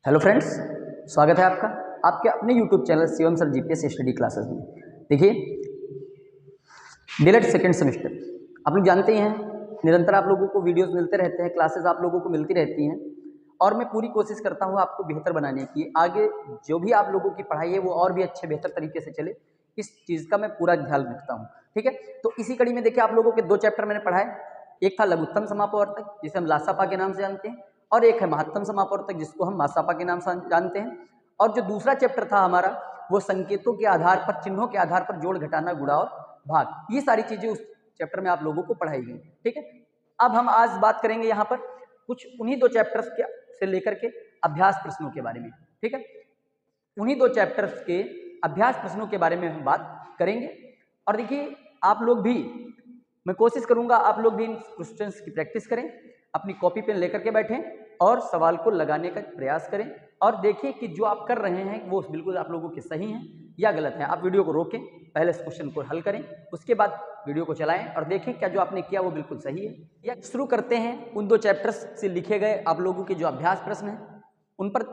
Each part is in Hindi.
हेलो फ्रेंड्स, स्वागत है आपका आपके अपने YouTube channel Shivam sir GPS study classes में। देखिए, डीएलएड सेकेंड सेमेस्टर आप लोग जानते ही हैं, निरंतर आप लोगों को वीडियोस मिलते रहते हैं, क्लासेस आप लोगों को मिलती रहती हैं और मैं पूरी कोशिश करता हूं आपको बेहतर बनाने की। आगे जो भी आप लोगों की पढ़ाई है वो और भी अच्छे बेहतर तरीके से चले, इस चीज़ का मैं पूरा ध्यान रखता हूँ। ठीक है, तो इसी कड़ी में देखिए, आप लोगों के दो चैप्टर मैंने पढ़ाए। एक था लघुत्तम समापवर्तक जिसे हम लासापा के नाम से जानते हैं, और एक है महत्तम समापवर्तक जिसको हम मासापा के नाम से जानते हैं। और जो दूसरा चैप्टर था हमारा, वो संकेतों के आधार पर, चिन्हों के आधार पर जोड़, घटाना, गुणा और भाग, ये सारी चीजें उस चैप्टर में आप लोगों को पढ़ाई गई। ठीक है, अब हम आज बात करेंगे यहाँ पर कुछ उन्हीं दो चैप्टर्स के से लेकर के अभ्यास प्रश्नों के बारे में। ठीक है, उन्हीं दो चैप्टर्स के अभ्यास प्रश्नों के बारे में हम बात करेंगे। और देखिए, आप लोग भी, मैं कोशिश करूंगा आप लोग भी इन क्वेश्चंस की प्रैक्टिस करें, अपनी कॉपी पेन लेकर के बैठें और सवाल को लगाने का प्रयास करें और देखिए कि जो आप कर रहे हैं वो बिल्कुल आप लोगों के सही हैं या गलत हैं। आप वीडियो को रोकें, पहले इस क्वेश्चन को हल करें, उसके बाद वीडियो को चलाएं और देखें क्या जो आपने किया वो बिल्कुल सही है। या शुरू करते हैं उन दो चैप्टर्स से लिखे गए आप लोगों के जो अभ्यास प्रश्न हैं उन पर।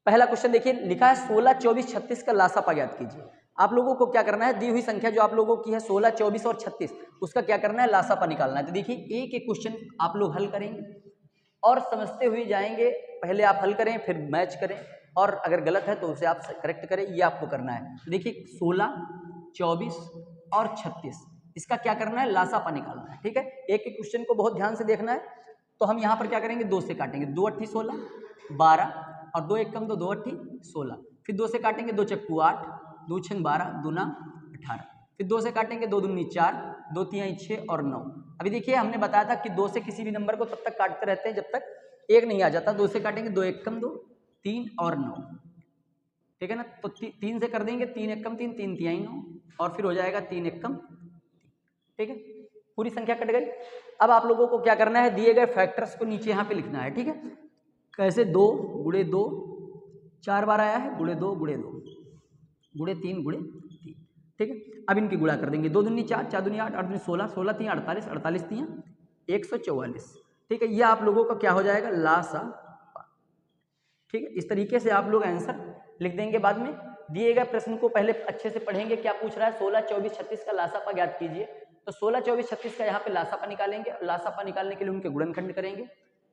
पहला क्वेश्चन देखिए, लिखा है 16, 24, 36 का लासापा ज्ञात कीजिए। आप लोगों को क्या करना है, दी हुई संख्या जो आप लोगों की है 16, 24 और 36, उसका क्या करना है, लासापा निकालना है। तो देखिए, एक एक क्वेश्चन आप लोग हल करेंगे और समझते हुए जाएंगे। पहले आप हल करें, फिर मैच करें, और अगर गलत है तो उसे आप करेक्ट करें, ये आपको करना है। तो देखिए, 16, 24 और 36, इसका क्या करना है, लासापा निकालना है। ठीक है, एक एक क्वेश्चन को बहुत ध्यान से देखना है। तो हम यहाँ पर क्या करेंगे, 2 से काटेंगे, 2 अट्ठी 16, 12 और 2 एकम 2, 2 अट्ठी 16। फिर 2 से काटेंगे, 2 चक्कू 8, 2 छंग 12, 2 ना 18। फिर 2 से काटेंगे, 2 दूनी 4, 2 तिहाई 6 और 9। अभी देखिए, हमने बताया था कि 2 से किसी भी नंबर को तब तक काटते रहते हैं जब तक एक नहीं आ जाता। 2 से काटेंगे, 2 एकम 2, 3 और 9। ठीक है ना, तो 3 से कर देंगे, 3 एकम 3, 3 तिहाई 9 और फिर हो जाएगा 3 एकम। ठीक है, पूरी संख्या कट गई। अब आप लोगों को क्या करना है, दिए गए फैक्टर्स को नीचे यहाँ पे लिखना है। ठीक है, कैसे, 2 गुणे 2 4 बार आया है, गुणे 2 गुणे 2 गुणे 3 गुणे 3। ठीक है, अब इनकी गुणा कर देंगे, 2 दूनी 4, 4 दूनी 8, 8 दूनी 16, 16 3 48, 48 3 144। ठीक है, ये आप लोगों का क्या हो जाएगा, लासापा। ठीक है, इस तरीके से आप लोग आंसर लिख देंगे। बाद में दिए गए प्रश्न को पहले अच्छे से पढ़ेंगे, क्या पूछ रहा है, 16, 24, 36 का लासापा ज्ञात कीजिए। तो 16, 24, 36 का यहाँ पे लासापा निकालेंगे। लासापा निकालने के लिए उनके गुणनखंड करेंगे,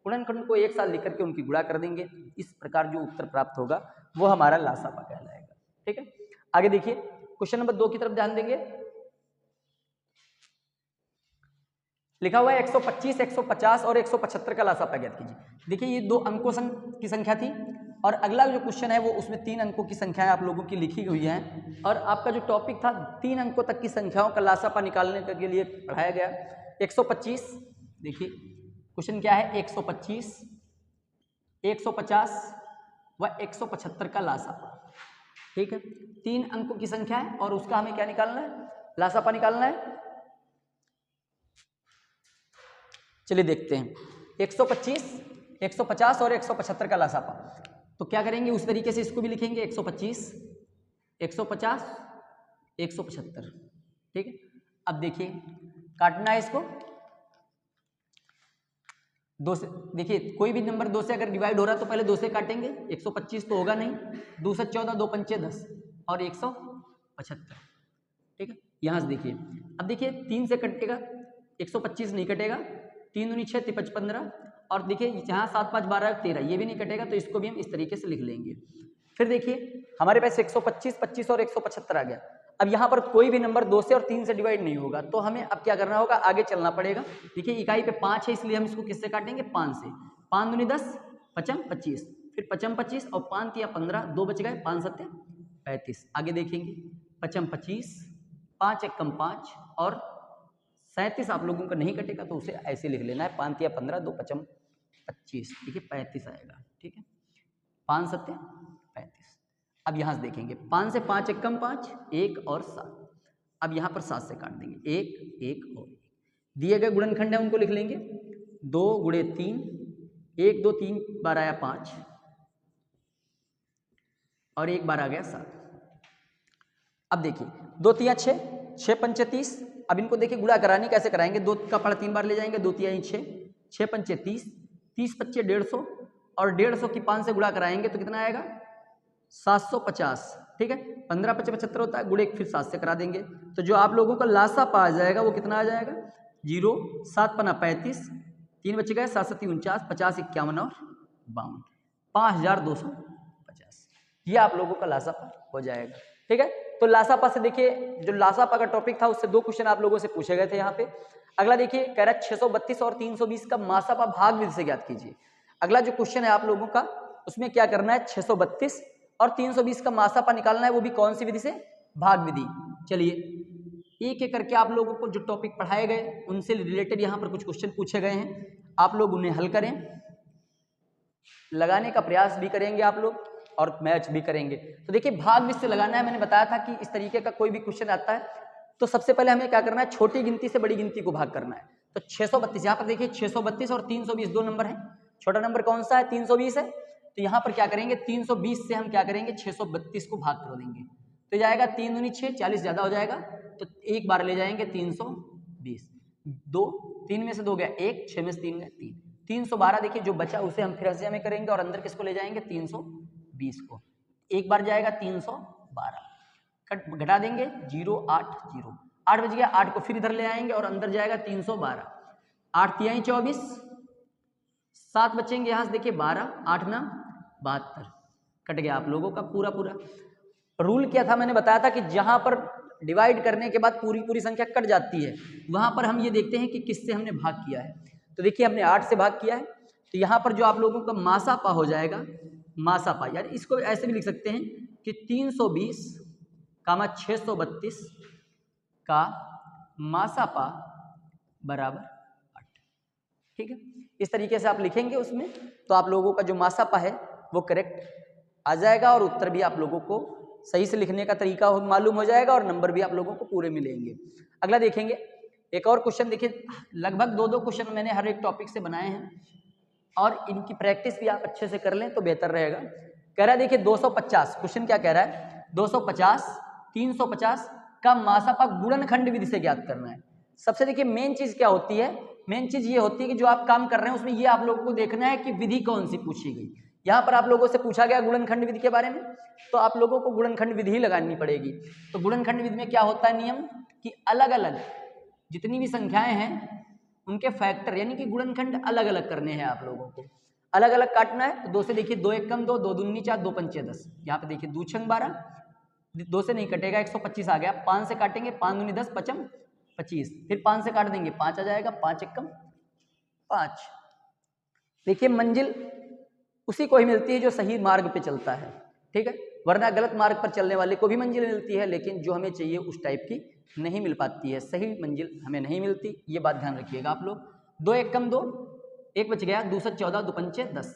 गुणनखंड को एक साथ लिख करके उनकी गुणा कर देंगे। इस प्रकार जो उत्तर प्राप्त होगा वो हमारा लासापा कहलाएगा। ठीक है, आगे देखिए, क्वेश्चन नंबर 2 की तरफ ध्यान देंगे। लिखा हुआ है 125, 150 और 175 का लासापा ज्ञात कीजिए। देखिए, ये 2 अंकों की संख्या थी और अगला जो क्वेश्चन है वो उसमें 3 अंकों की संख्याएं आप लोगों की लिखी हुई हैं। और आपका जो टॉपिक था 3 अंकों तक की संख्याओं का लासापा निकालने के लिए पढ़ाया गया। 125, देखिए क्वेश्चन क्या है, 125, 150 व 175 का लासापा। ठीक है, 3 अंकों की संख्या है और उसका हमें क्या निकालना है, लासापा निकालना है। चलिए देखते हैं, 125, 150 और 175 का लासापा। तो क्या करेंगे, उस तरीके से इसको भी लिखेंगे, 125, 150, 175। ठीक है, अब देखिए, काटना है इसको 2 से। देखिए, कोई भी नंबर 2 से अगर डिवाइड हो रहा है तो पहले 2 से काटेंगे। 125 तो होगा नहीं, 2 से 14, 2 पंचे 10 और 175। ठीक है, यहाँ से देखिए, अब देखिए 3 से कटेगा, 125 नहीं कटेगा, 3 दूनी 6, 5 15 और देखिए यहाँ 7 5 12 13, ये भी नहीं कटेगा, तो इसको भी हम इस तरीके से लिख लेंगे। फिर देखिए, हमारे पास 125, 25 और 175 आ गया। अब यहाँ पर कोई भी नंबर 2 से और 3 से डिवाइड नहीं होगा, तो हमें अब क्या करना होगा, आगे चलना पड़ेगा। देखिए, इकाई पे 5 है, इसलिए हम इसको किससे काटेंगे, 5 से। 5 दूनी 10, 5 25, फिर 5 25 और 5 या 15, 2 बच गए, 5 7 35। आगे देखेंगे, 5 25, 5 एकम 5 और 37 आप लोगों का नहीं कटेगा, तो उसे ऐसे लिख लेना है, 5 या 15, 2 5 25। ठीक है, 35 आएगा। ठीक है, 5 7 35। अब यहाँ से देखेंगे, 5 से 5 एकम 5, 1 और 7। अब यहाँ पर 7 से काट देंगे, 1 1 और 1। दिए गए गुणनखंड है उनको लिख लेंगे, 2 गुणे 3, 1 2 3 बार आया 5 और 1 बार आ गया 7। अब देखिए, 2 तिया 6, 6 पंचे 30। अब इनको देखिए गुणा करानी कैसे कराएंगे, 2 का पढ़ 3 बार ले जाएंगे, 2 तिया 6, 6 पंचे 30, 30 पच्चे 150 और 150 की 5 से गुणा कराएंगे तो कितना आएगा 750, ठीक है। 15 × 5 = 75 होता है, गुणे फिर 7 से करा देंगे तो जो आप लोगों का लासापा आ जाएगा वो कितना आ जाएगा 0, 7 × 5 = 35, 3 बच गए, 7 × 7 = 49, 50 × 51 और 52, 5250, ये आप लोगों का लासापा हो जाएगा, ठीक है। तो लासापा से देखिए, जो लासापा का टॉपिक था उससे 2 क्वेश्चन आप लोगों से पूछे गए थे यहाँ पे। अगला देखिए, कह रहा है 632 और 320 का मासापा भाग विधि से ज्ञात कीजिए। अगला जो क्वेश्चन है आप लोगों का, उसमें क्या करना है, 632 और 320 का मासापा निकालना है, वो भी कौन सी विधि से, भाग विधि। चलिए एक एक करके आप लोगों को जो टॉपिक पढ़ाए गए उनसे रिलेटेड यहाँ पर कुछ क्वेश्चन पूछे गए हैं, आप लोग उन्हें हल करें, लगाने का प्रयास भी करेंगे आप लोग और मैच भी करेंगे। तो देखिए भाग विधि से लगाना है, मैंने बताया था कि इस तरीके का कोई भी क्वेश्चन आता है तो सबसे पहले हमें क्या करना है, छोटी गिनती से बड़ी गिनती को भाग करना है। तो 632, यहाँ पर देखिए 632 और 320 2 नंबर हैं, छोटा नंबर कौन सा है, 320 है। तो यहाँ पर क्या करेंगे, 320 से हम क्या करेंगे, 632 को भाग कर देंगे तो जाएगा 3 दूनी 6, 40 ज्यादा हो जाएगा तो एक बार ले जाएंगे 320, 2 3 में से 2 गया 1, 6 में से 3 गया 3, 312 देखिए जो बचा उसे हम फिर हसिया में करेंगे और अंदर किसको ले जाएंगे 320 को, एक बार जाएगा 312, कट घटा देंगे 0 8 0, 8 बच गया, 8 को फिर इधर ले आएंगे और अंदर जाएगा 312, 8 तिहाई 24, 7 बचेंगे यहाँ से देखिए 12, 8 ना 72, कट गया आप लोगों का पूरा पूरा। रूल क्या था, मैंने बताया था कि जहां पर डिवाइड करने के बाद पूरी पूरी संख्या कट जाती है वहां पर हम ये देखते हैं कि किससे हमने भाग किया है। तो देखिए हमने 8 से भाग किया है तो यहाँ पर जो आप लोगों का मासापा हो जाएगा, मासापा यार इसको ऐसे भी लिख सकते हैं कि 320 कामा 632 का मासापा बराबर 8, ठीक है। इस तरीके से आप लिखेंगे उसमें तो आप लोगों का जो मासापा है वो करेक्ट आ जाएगा और उत्तर भी आप लोगों को सही से लिखने का तरीका मालूम हो जाएगा और नंबर भी आप लोगों को पूरे मिलेंगे। अगला देखेंगे एक और क्वेश्चन, देखिए लगभग 2-2 क्वेश्चन मैंने हर एक टॉपिक से बनाए हैं और इनकी प्रैक्टिस भी आप अच्छे से कर लें तो बेहतर रहेगा। कह रहा है देखिए 250, क्वेश्चन क्या कह रहा है, 250 350 का मासापा गुणनखंड विधि से ज्ञात करना है। सबसे देखिए मेन चीज क्या होती है, मेन चीज ये होती है कि जो आप काम कर रहे हैं उसमें ये आप लोगों को देखना है कि विधि कौन सी पूछी गई। यहाँ पर आप लोगों से पूछा गया गुणनखंड विधि के बारे में तो आप लोगों को गुणनखंड विधि ही लगानी पड़ेगी। तो गुणनखंड विधि में क्या होता है नियम कि अलग अलग जितनी भी संख्याएं हैं उनके फैक्टर यानी कि गुणनखंड अलग अलग करने हैं, आप लोगों को अलग अलग काटना है। तो 2 से देखिए 2 1 कम 2, 2 दूनी 4, 2 पंचे 10, यहाँ पे देखिए 2 छंग 12, 2 से नहीं कटेगा 125 आ गया, 5 से काटेंगे 5 दूनी 10 पचम 25, फिर 5 से काट देंगे 5 आ जाएगा, 5 1 कम 5। देखिए मंजिल उसी को ही मिलती है जो सही मार्ग पे चलता है, ठीक है, वरना गलत मार्ग पर चलने वाले को भी मंजिल मिलती है लेकिन जो हमें चाहिए उस टाइप की नहीं मिल पाती है, सही मंजिल हमें नहीं मिलती, ये बात ध्यान रखिएगा आप लोग। 2 1 कम 2, 1 बच गया, 2 14, 2 पंचे 10,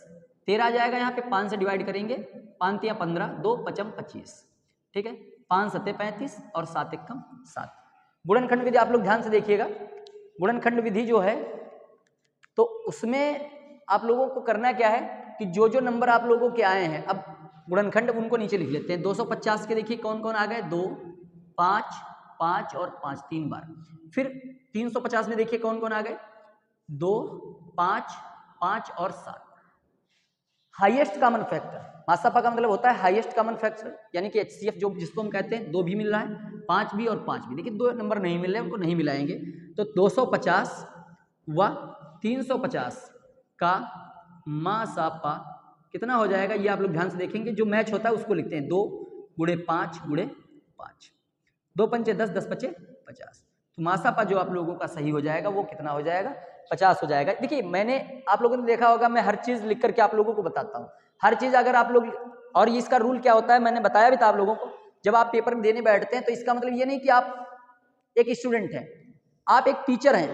13 आ जाएगा, यहाँ पे 5 से डिवाइड करेंगे, 5 तिया 15, 2 पचम 25, ठीक है, 5 7 35 और 7 1 कम 7। गुणनखंड विधि आप लोग ध्यान से देखिएगा, गुणनखंड विधि जो है तो उसमें आप लोगों को करना क्या है कि जो जो नंबर आप लोगों के आए हैं, अब गुणनखंड उनको नीचे लिख लेते हैं। 250 के देखिए कौन कौन आ गए, 2 5 5 और 5 3 बार। फिर 350 में देखिए कौन कौन आ गए, 2 5 5 और 7। हाईएस्ट कॉमन फैक्टर, मासापा का मतलब होता है हाईएस्ट कॉमन फैक्टर, यानी कि HCF जो जिसको हम कहते हैं 2 भी मिल रहा है, 5 भी और 5 भी। देखिए 2 नंबर नहीं मिल रहे, उनको नहीं मिलाएंगे। तो 250 व 350 का मासापा कितना हो जाएगा, ये आप लोग ध्यान से देखेंगे, जो मैच होता है उसको लिखते हैं 2 गुणे 5 गुणे 5, 2 पंचे 10, 10 पचे 50। तो मासापा जो आप लोगों का सही हो जाएगा वो कितना हो जाएगा, 50 हो जाएगा। देखिए मैंने आप लोगों ने देखा होगा मैं हर चीज लिख करके आप लोगों को बताता हूँ, हर चीज अगर आप लोग, और इसका रूल क्या होता है मैंने बताया भी था आप लोगों को, जब आप पेपर में देने बैठते हैं तो इसका मतलब ये नहीं कि आप एक स्टूडेंट हैं, आप एक टीचर हैं,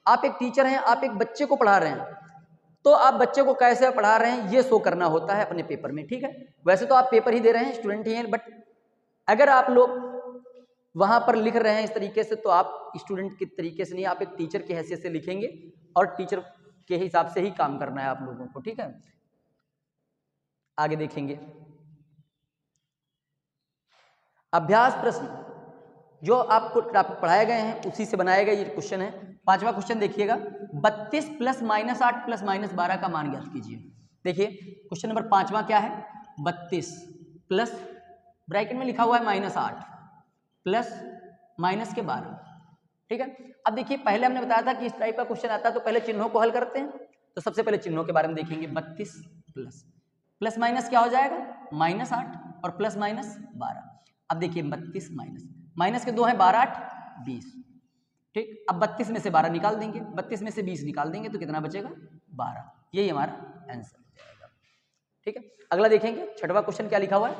आप एक टीचर हैं, आप एक बच्चे को पढ़ा रहे हैं, तो आप बच्चे को कैसे पढ़ा रहे हैं ये शो करना होता है अपने पेपर में, ठीक है। वैसे तो आप पेपर ही दे रहे हैं, स्टूडेंट ही हैं, बट अगर आप लोग वहां पर लिख रहे हैं इस तरीके से तो आप स्टूडेंट के तरीके से नहीं, आप एक टीचर की हैसियत से लिखेंगे और टीचर के हिसाब से ही काम करना है आप लोगों को, ठीक है। आगे देखेंगे अभ्यास प्रश्न जो आपको पढ़ाए गए हैं उसी से बनाए गए ये क्वेश्चन है। 5वां क्वेश्चन देखिएगा, 32 + -8 + -12 का मान ज्ञात कीजिए। देखिए क्वेश्चन नंबर 5वां क्या है, 32 प्लस ब्रैकेट में लिखा हुआ है -8 प्लस माइनस के 12। ठीक है, अब देखिए पहले हमने बताया था कि इस टाइप का क्वेश्चन आता है तो पहले चिन्हों को हल करते हैं। तो सबसे पहले चिन्हों के बारे में देखेंगे। 32 प्लस माइनस क्या हो जाएगा, -8 और प्लस माइनस 12। अब देखिए 32 माइनस के 2 हैं 12 8 20। ठीक, अब 32 में से 12 निकाल देंगे, 32 में से 20 निकाल देंगे तो कितना बचेगा, 12। यही हमारा आंसर हो जाएगा। ठीक है, अगला देखेंगे 6वां क्वेश्चन क्या लिखा हुआ है,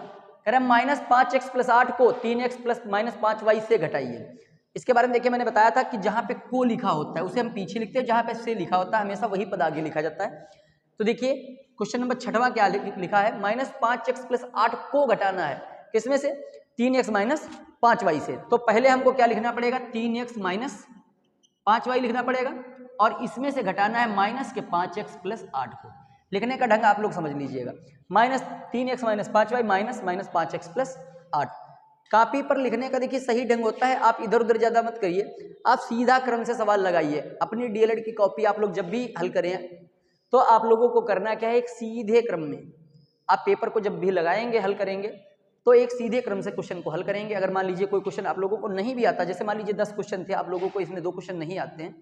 कह रहा है -5x + 8 को 3x + -5y से घटाइए। इसके बारे में देखिए मैंने बताया था कि जहां पे को लिखा होता है उसे हम पीछे लिखते हैं, जहां पे से लिखा होता है हमेशा वही पद आगे लिखा जाता है। तो देखिए क्वेश्चन नंबर 6वां क्या लिखा है, -5x + 8 को घटाना है किसमें से, 3x - 5y से। तो पहले हमको क्या लिखना पड़ेगा, 3x - 5y लिखना पड़ेगा और इसमें से घटाना है -5x + 8 को। लिखने का ढंग आप लोग समझ लीजिएगा, -3x - 5y -5x + 8। कॉपी पर लिखने का देखिए सही ढंग होता है, आप इधर उधर ज़्यादा मत करिए, आप सीधा क्रम से सवाल लगाइए। अपनी डीएलएड की कॉपी आप लोग जब भी हल करें तो आप लोगों को करना क्या है, एक सीधे क्रम में आप पेपर को जब भी लगाएंगे हल करेंगे तो एक सीधे क्रम से क्वेश्चन को हल करेंगे। अगर मान लीजिए कोई क्वेश्चन आप लोगों को नहीं भी आता, जैसे मान लीजिए 10 क्वेश्चन थे, आप लोगों को इसमें 2 क्वेश्चन नहीं आते हैं,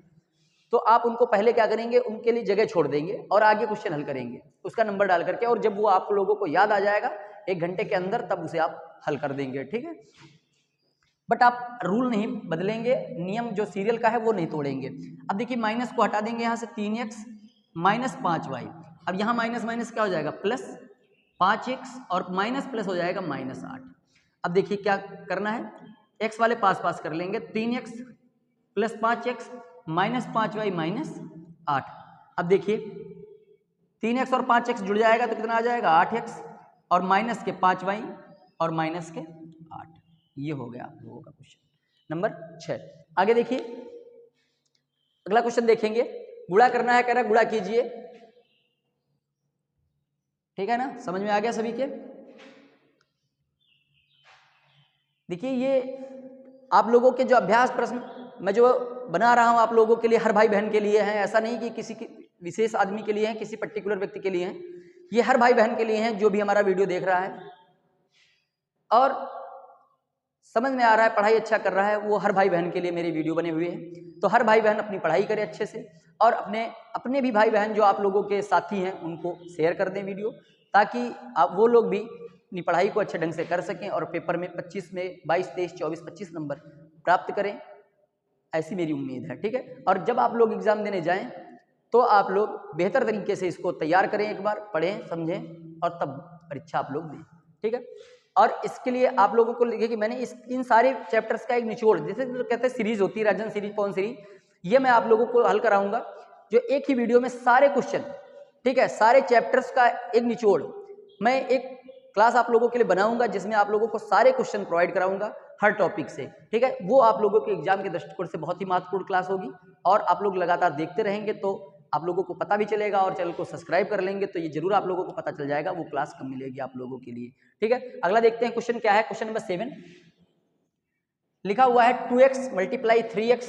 तो आप उनको पहले क्या करेंगे, उनके लिए जगह छोड़ देंगे और आगे क्वेश्चन हल करेंगे उसका नंबर डाल करके, और जब वो आप लोगों को याद आ जाएगा 1 घंटे के अंदर तब उसे आप हल कर देंगे। ठीक है, बट आप रूल नहीं बदलेंगे, नियम जो सीरियल का है वो नहीं तोड़ेंगे। अब देखिए माइनस को हटा देंगे यहाँ से, 3x - 5y। अब यहाँ माइनस माइनस क्या हो जाएगा, +5x और माइनस प्लस हो जाएगा -8। अब देखिए क्या करना है, x वाले पास पास कर लेंगे, 3x + 5x -5y -8। अब देखिए 3x और 5x जुड़ जाएगा तो कितना आ जाएगा, 8x और माइनस के 5y और माइनस के 8। ये हो गया आप लोगों का क्वेश्चन नंबर 6। आगे देखिए अगला क्वेश्चन देखेंगे, गुणा करना है, कह रहा है गुणा कीजिए। ठीक है ना, समझ में आ गया सभी के। देखिए ये आप लोगों के जो अभ्यास प्रश्न मैं जो बना रहा हूं आप लोगों के लिए, हर भाई बहन के लिए है, ऐसा नहीं कि किसी विशेष आदमी के लिए है, किसी पर्टिकुलर व्यक्ति के लिए है, ये हर भाई बहन के लिए है जो भी हमारा वीडियो देख रहा है और समझ में आ रहा है, पढ़ाई अच्छा कर रहा है, वो हर भाई बहन के लिए मेरे वीडियो बने हुए हैं। तो हर भाई बहन अपनी पढ़ाई करे अच्छे से और अपने भी भाई बहन जो आप लोगों के साथी हैं उनको शेयर कर दें वीडियो, ताकि आप वो लोग भी अपनी पढ़ाई को अच्छे ढंग से कर सकें और पेपर में 25 में 22 23 24 25 नंबर प्राप्त करें, ऐसी मेरी उम्मीद है। ठीक है, और जब आप लोग एग्ज़ाम देने जाएं तो आप लोग बेहतर तरीके से इसको तैयार करें, एक बार पढ़ें समझें और तब परीक्षा आप लोग दें। ठीक है, और इसके लिए आप लोगों को लिखे कि मैंने इन सारे चैप्टर्स का एक निचोड़, जैसे तो कहते हैं सीरीज होती है, राजन सीरीज, कौन सीरीज, ये मैं आप लोगों को हल कराऊंगा जो एक ही वीडियो में सारे क्वेश्चन, ठीक है, सारे चैप्टर्स का एक निचोड़ मैं एक क्लास आप लोगों के लिए बनाऊंगा जिसमें आप लोगों को सारे क्वेश्चन प्रोवाइड कराऊंगा हर टॉपिक से। ठीक है, वो आप लोगों के एग्जाम के दृष्टिकोण से बहुत ही महत्वपूर्ण क्लास होगी और आप लोग लगातार देखते रहेंगे तो आप लोगों को पता भी चलेगा, और चैनल को सब्सक्राइब कर लेंगे तो ये जरूर आप लोगों को पता चल जाएगा वो क्लास कब मिलेगी आप लोगों के लिए। ठीक है, अगला देखते हैं क्वेश्चन क्या है। क्वेश्चन नंबर 7 लिखा हुआ है 2x × 3x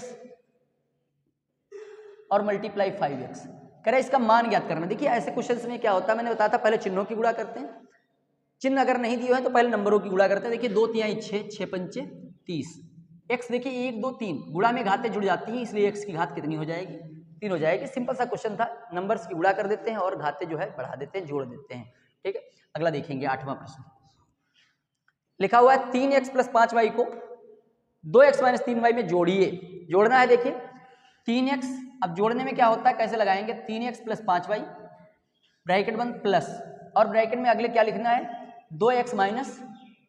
और मल्टीप्लाई 5x, कह रहा है इसका मान ज्ञात करना। देखिए ऐसे क्वेश्चंस में क्या होता है, मैंने बताया था पहले चिन्हों की गुणा करते हैं, चिन्ह अगर नहीं दिए हैं तो पहले नंबरों की गुणा करते हैं। देखिए 2 तिहाई 6, 6 पंचे 30, x देखिए 1 2 3 गुणा में घातें जुड़ जाती हैं, इसलिए x की घात कितनी हो जाएगी, 3 हो जाएगी। सिंपल सा क्वेश्चन था, नंबर्स की गुणा कर देते हैं और घातें जो है बढ़ा देते हैं, जोड़ देते हैं। ठीक है, अगला देखेंगे 8वां प्रश्न लिखा हुआ है 3x + 5y को 2x - 3y में जोड़िए। जोड़ना है, देखिए 3x, अब जोड़ने में क्या होता है, कैसे लगाएंगे, 3x + 5y ब्रैकेट बंद प्लस और ब्रैकेट में अगले क्या लिखना है, 2x -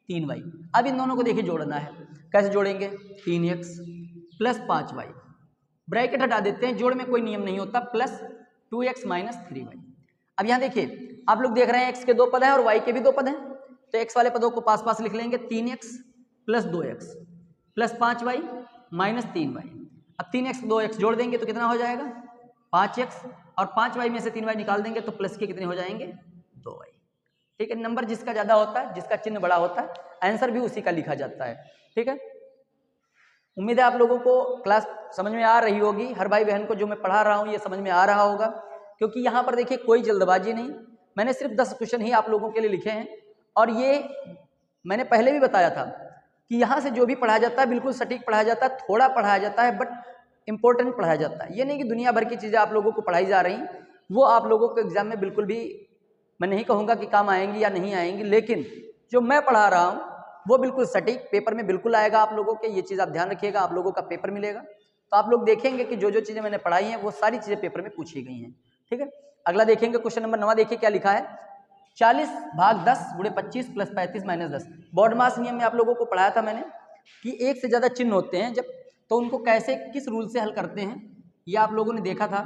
3y। अब इन दोनों को देखिए जोड़ना है, कैसे जोड़ेंगे, 3x + 5y ब्रैकेट हटा देते हैं, जोड़ में कोई नियम नहीं होता, प्लस 2x - 3y। अब यहाँ देखिए आप लोग देख रहे हैं x के 2 पद हैं और y के भी 2 पद हैं, तो x वाले पदों को पास पास लिख लेंगे, 3x + 2x + 5y - 3y। अब 3x 2x जोड़ देंगे तो कितना हो जाएगा, 5x, और 5y में से 3y निकाल देंगे तो प्लस के कितने हो जाएंगे, 2y। ठीक है, नंबर जिसका ज्यादा होता है, जिसका चिन्ह बड़ा होता है, आंसर भी उसी का लिखा जाता है। ठीक है, उम्मीद है आप लोगों को क्लास समझ में आ रही होगी, हर भाई बहन को जो मैं पढ़ा रहा हूँ ये समझ में आ रहा होगा, क्योंकि यहाँ पर देखिए कोई जल्दबाजी नहीं, मैंने सिर्फ 10 क्वेश्चन ही आप लोगों के लिए लिखे हैं। और ये मैंने पहले भी बताया था कि यहाँ से जो भी पढ़ाया जाता है बिल्कुल सटीक पढ़ाया जाता है, थोड़ा पढ़ाया जाता है बट इंपॉर्टेंट पढ़ाया जाता है। ये नहीं कि दुनिया भर की चीज़ें आप लोगों को पढ़ाई जा रही, वो आप लोगों को एग्जाम में बिल्कुल भी मैं नहीं कहूँगा कि काम आएंगी या नहीं आएंगी, लेकिन जो मैं पढ़ा रहा हूँ वो बिल्कुल सटीक पेपर में बिल्कुल आएगा आप लोगों के। ये चीज़ आप ध्यान रखिएगा, आप लोगों का पेपर मिलेगा तो आप लोग देखेंगे कि जो जो चीज़ें मैंने पढ़ाई हैं वो सारी चीज़ें पेपर में पूछी गई हैं। ठीक है, अगला देखेंगे क्वेश्चन नंबर 9। देखिए क्या लिखा है, 40 भाग 10 गुणे 25 प्लस 35 माइनस 10। बॉड मास नियम में आप लोगों को पढ़ाया था मैंने कि एक से ज़्यादा चिन्ह होते हैं जब, तो उनको कैसे किस रूल से हल करते हैं ये आप लोगों ने देखा था।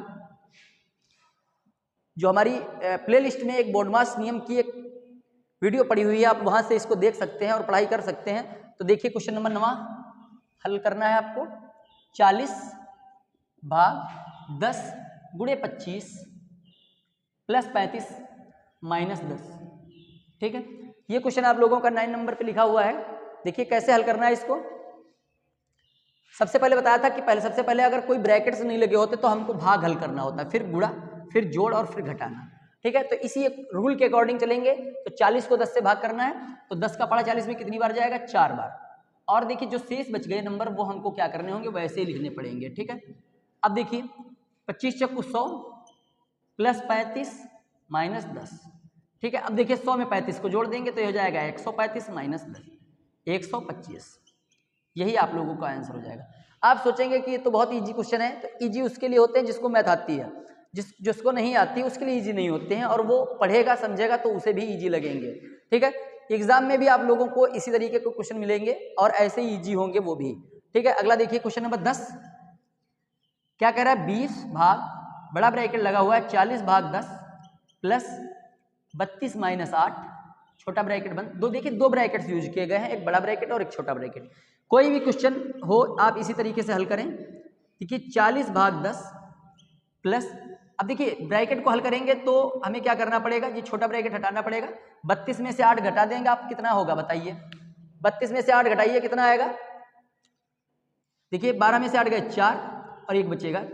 जो हमारी प्लेलिस्ट में एक बॉडमास नियम की एक वीडियो पड़ी हुई है, आप वहां से इसको देख सकते हैं और पढ़ाई कर सकते हैं। तो देखिए क्वेश्चन नंबर 9 हल करना है आपको। 40 भाग 10 गुणे 25 प्लस 35 माइनस 10। ठीक है, ये क्वेश्चन आप लोगों का 9 नंबर पे लिखा हुआ है। देखिए कैसे हल करना है इसको। सबसे पहले बताया था कि सबसे पहले अगर कोई ब्रैकेट्स नहीं लगे होते तो हमको भाग हल करना होता है, फिर गुणा, फिर जोड़ और फिर घटाना। ठीक है, तो इसी एक रूल के अकॉर्डिंग चलेंगे। तो 40 को 10 से भाग करना है तो 10 का पढ़ा 40 में कितनी बार जाएगा, 4 बार। और देखिए जो शेष बच गए नंबर वो हमको क्या करने होंगे, वैसे ही लिखने पड़ेंगे। ठीक है, अब देखिए 25 चक्कू 100 प्लस 35 माइनस 10। ठीक है, अब देखिए 100 में 35 को जोड़ देंगे तो ये हो जाएगा 135 माइनस 10, 125। यही आप लोगों का आंसर हो जाएगा। आप सोचेंगे कि ये तो बहुत इजी क्वेश्चन है, तो इजी उसके लिए होते हैं जिसको मैथ आती है, जिसको नहीं आती उसके लिए इजी नहीं होते हैं, और वो पढ़ेगा समझेगा तो उसे भी इजी लगेंगे। ठीक है, एग्जाम में भी आप लोगों को इसी तरीके के क्वेश्चन मिलेंगे और ऐसे ही इजी होंगे वो भी। ठीक है, अगला देखिए क्वेश्चन नंबर 10 क्या कह रहा है, 20 भाग बड़ा ब्रैकेट लगा हुआ है 40 भाग 10 प्लस 32 माइनस 8 छोटा ब्रैकेट बंद। देखिए दो ब्रैकेट्स यूज किए गए हैं, एक बड़ा ब्रैकेट और एक छोटा ब्रैकेट। कोई भी क्वेश्चन हो आप इसी तरीके से हल करें। देखिए 40 भाग 10 प्लस, अब देखिए ब्रैकेट को हल करेंगे तो हमें क्या करना पड़ेगा, ये छोटा ब्रैकेट हटाना पड़ेगा। 32 में से 8 घटा देंगे आप, कितना होगा बताइए। 32 में से 8 घटाइए कितना आएगा। देखिए 12 में से 8 गए 4 और 1 बचेगा,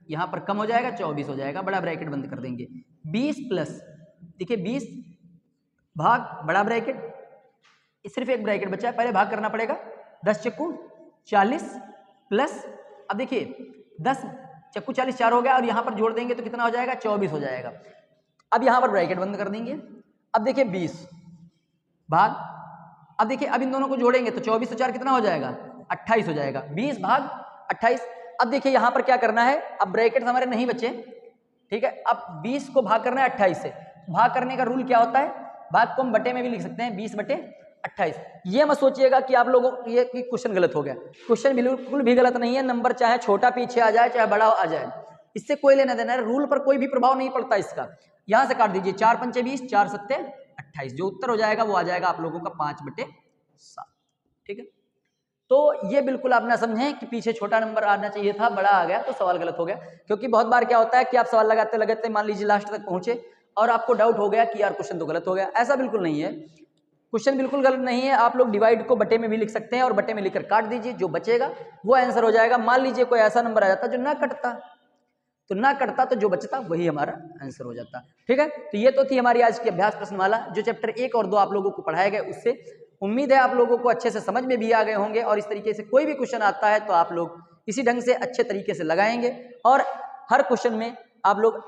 यहाँ पर कम हो जाएगा 24 हो जाएगा। बड़ा ब्रैकेट बंद कर देंगे। 20 प्लस, देखिए 20 भाग बड़ा ब्रैकेट, सिर्फ एक ब्रैकेट बचा है, पहले भाग करना पड़ेगा। 10 चक्कू 40 प्लस, अब देखिए 10 चक्कू 40 4 हो गया और यहाँ पर जोड़ देंगे तो कितना हो जाएगा, 24 हो जाएगा। अब यहाँ पर ब्रैकेट बंद कर देंगे। अब देखिए 20 भाग, अब देखिए अब इन दोनों को जोड़ेंगे तो 24 और 4 कितना हो जाएगा, 28 हो जाएगा। 20 भाग 28। अब देखिए यहाँ पर क्या करना है, अब ब्रैकेट हमारे नहीं बचे। ठीक है, अब 20 को भाग करना है 28 से। भाग करने का रूल क्या होता है, भाग को हम बटे में भी लिख सकते हैं, 20 बटे 28। ये मत सोचिएगा कि आप लोगों ये क्वेश्चन गलत हो गया। क्वेश्चन बिल्कुल भी गलत नहीं है, नंबर चाहे छोटा पीछे आ जाए चाहे बड़ा आ जाए, इससे कोई लेना देना है, रूल पर कोई भी प्रभाव नहीं पड़ता इसका। यहां से काट दीजिए, 4 पंचे 20, 4 सत्ते 28। जो उत्तर हो जाएगा वो आ जाएगा आप लोगों का 5/7। ठीक है, तो ये बिल्कुल आप ना समझें कि पीछे छोटा नंबर आना चाहिए था, बड़ा आ गया तो सवाल गलत हो गया। क्योंकि बहुत बार क्या होता है कि आप सवाल लगाते लगाते मान लीजिए लास्ट तक पहुंचे और आपको डाउट हो गया कि यार क्वेश्चन तो गलत हो गया। ऐसा बिल्कुल नहीं है, क्वेश्चन बिल्कुल गलत नहीं है। आप लोग डिवाइड को बटे में भी लिख सकते हैं और बटे में लिखकर काट दीजिए, जो बचेगा वो आंसर हो जाएगा। मान लीजिए कोई ऐसा नंबर आ जाता जो ना कटता, तो ना कटता तो जो बचता वही हमारा आंसर हो जाता। ठीक है, तो ये तो थी हमारी आज की अभ्यास प्रश्नमाला, जो चैप्टर 1 और 2 आप लोगों को पढ़ाया गया। उससे उम्मीद है आप लोगों को अच्छे से समझ में भी आ गए होंगे, और इस तरीके से कोई भी क्वेश्चन आता है तो आप लोग इसी ढंग से अच्छे तरीके से लगाएंगे और हर क्वेश्चन में आप लोग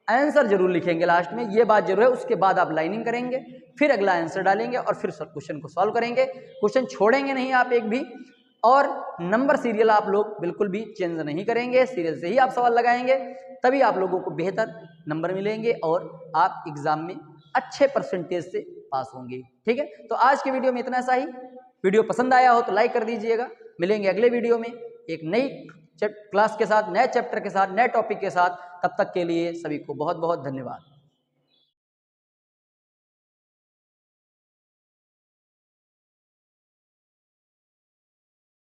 आंसर जरूर लिखेंगे लास्ट में, ये बात जरूर है। उसके बाद आप लाइनिंग करेंगे, फिर अगला आंसर डालेंगे और फिर क्वेश्चन को सॉल्व करेंगे। क्वेश्चन छोड़ेंगे नहीं आप एक भी, और नंबर सीरियल आप लोग बिल्कुल भी चेंज नहीं करेंगे, सीरियल से ही आप सवाल लगाएंगे, तभी आप लोगों को बेहतर नंबर मिलेंगे और आप एग्जाम में अच्छे परसेंटेज से पास होंगे। ठीक है, तो आज के वीडियो में इतना सा ही। वीडियो पसंद आया हो तो लाइक कर दीजिएगा। मिलेंगे अगले वीडियो में एक नई क्लास के साथ, नए चैप्टर के साथ, नए टॉपिक के साथ। तब तक के लिए सभी को बहुत बहुत धन्यवाद।